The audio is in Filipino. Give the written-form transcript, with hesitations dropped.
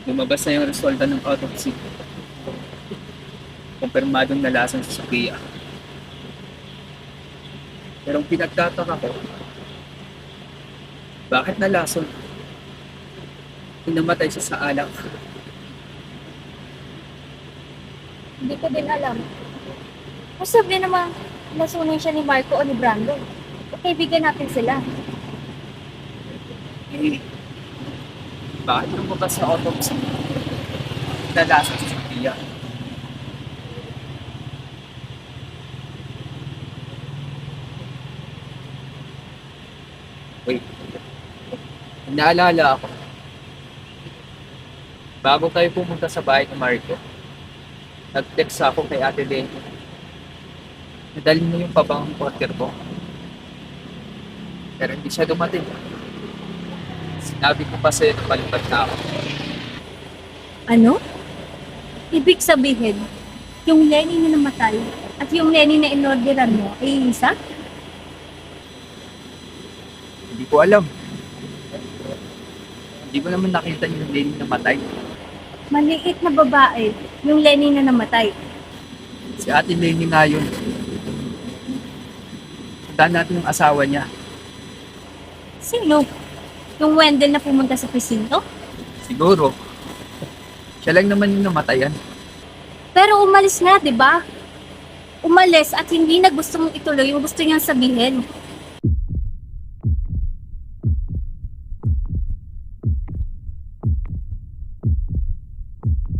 Lumabas na yung resulta ng autopsy. Kumpirmadong nalason si Sophia. Pero ang pinagtataka ko, bakit nalason? Namatay siya sa alak. Hindi ko din alam. Masabi naman, nasunin siya ni Marco o ni Brando. Kaibigan natin sila. Eh, bakit lumabas sa autopsy? Nalason si Sophia. Wait, naalala ako. Bago tayo pumunta sa bahay ni Marco, nag-text ako kay Ate Lenny. Nadali mo yung pabangang porter ko. Pero hindi siya dumating. Sinabi ko pa sa'yo na palipad na ako. Ano? Ibig sabihin, yung Lenny na namatay at yung Lenny na inorderan mo ay isa? Hindi ko alam. Hindi ko naman nakita yung Lenny na matay. Maliit na babae, yung Lenny na namatay. Si Ate Lenny nga yun. Puntahan natin yung asawa niya. Sino? Yung Wendell na pumunta sa presinto? Siguro. Siya lang naman yung namatayan. Pero umalis nga, di ba? Umalis at hindi na gusto mong ituloy yung gusto niyang sabihin.